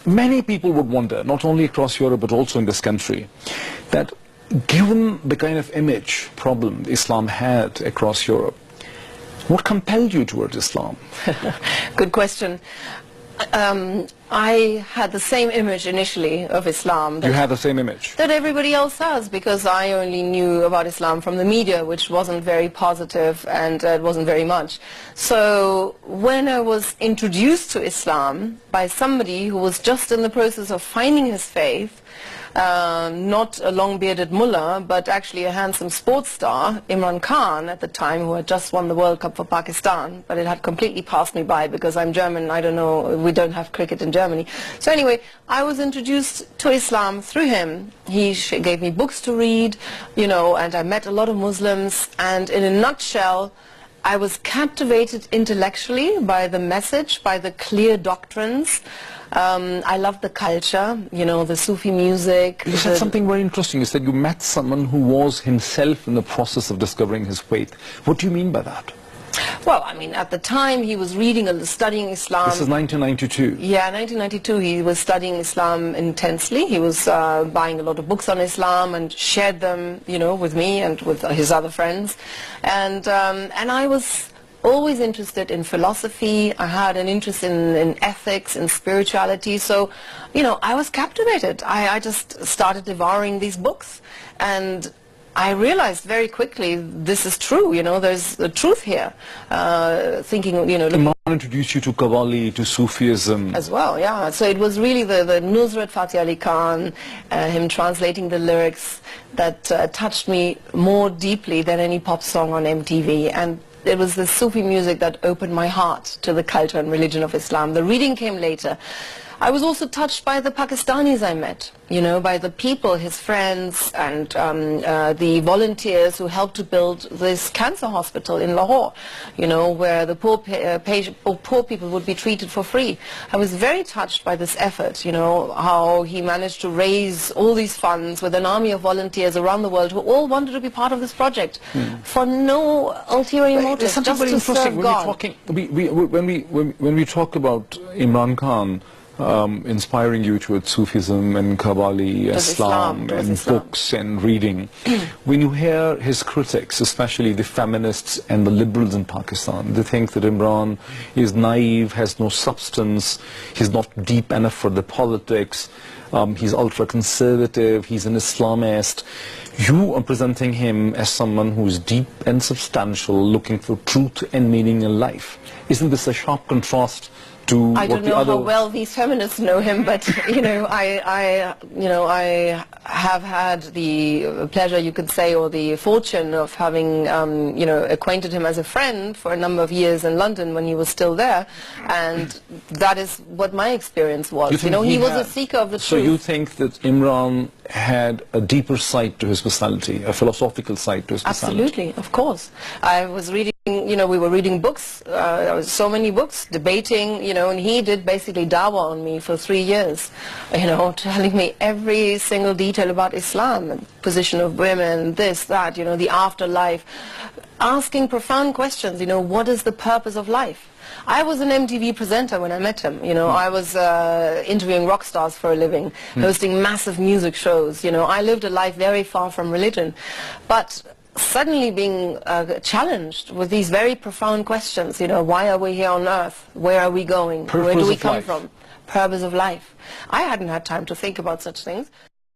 Many people would wonder, not only across Europe but also in this country, that given the kind of image problem Islam had across Europe, what compelled you towards Islam? Good question. I had the same image initially of Islam. You had the same image? That everybody else has, because I only knew about Islam from the media, which wasn't very positive, and it wasn't very much. So when I was introduced to Islam by somebody who was just in the process of finding his faith, not a long-bearded mullah, but actually a handsome sports star, Imran Khan at the time, who had just won the World Cup for Pakistan, but it had completely passed me by because I'm German. I don't know, we don't have cricket in Germany. So anyway, I was introduced to Islam through him. He gave me books to read, you know, and I met a lot of Muslims, and in a nutshell, I was captivated intellectually by the message, by the clear doctrines. I loved the culture, you know, the Sufi music. You said something very interesting. You said you met someone who was himself in the process of discovering his faith. What do you mean by that? Well, I mean, at the time he was reading and studying Islam. This is 1992. Yeah, 1992 he was studying Islam intensely. He was buying a lot of books on Islam and shared them, you know, with me and with his other friends. And I was always interested in philosophy. I had an interest in ethics and spirituality. So, you know, I was captivated. I just started devouring these books. And I realized very quickly this is true, you know, there's the truth here. Thinking, you know... Imran introduced you to Qawwali, to Sufism. As well, yeah. So it was really the Nusrat Fateh Ali Khan, him translating the lyrics that touched me more deeply than any pop song on MTV. And it was the Sufi music that opened my heart to the culture and religion of Islam. The reading came later. I was also touched by the Pakistanis I met, you know, by the people, his friends, and the volunteers who helped to build this cancer hospital in Lahore, you know, where the poor people would be treated for free. I was very touched by this effort, you know, how he managed to raise all these funds with an army of volunteers around the world who all wanted to be part of this project for no ulterior motive, just to serve God. When we talk about Imran Khan, inspiring you towards Sufism and Qawwali, Islam and books and reading. When you hear his critics, especially the feminists and the liberals in Pakistan, they think that Imran is naive, has no substance, he's not deep enough for the politics, he's ultra-conservative, he's an Islamist. You are presenting him as someone who is deep and substantial, looking for truth and meaning in life. Isn't this a sharp contrast to I don't know how well these feminists know him, but you know, I have had the pleasure, you could say, or the fortune of having you know, acquainted him as a friend for a number of years in London when he was still there, and that is what my experience was. You know, he was a seeker of the truth. So you think that Imran had a deeper side to his personality, a philosophical side to his personality? Absolutely, of course. I was reading, you know, we were reading books, so many books, debating, you know, and he did basically dawah on me for 3 years, you know, telling me every single detail about Islam, the position of women, this, that, you know, the afterlife, asking profound questions, you know, what is the purpose of life? I was an MTV presenter when I met him, you know, I was interviewing rock stars for a living, hosting massive music shows, you know, I lived a life very far from religion, but suddenly being challenged with these very profound questions, you know, why are we here on earth? Where are we going? Where do we come from? Purpose of life. I hadn't had time to think about such things.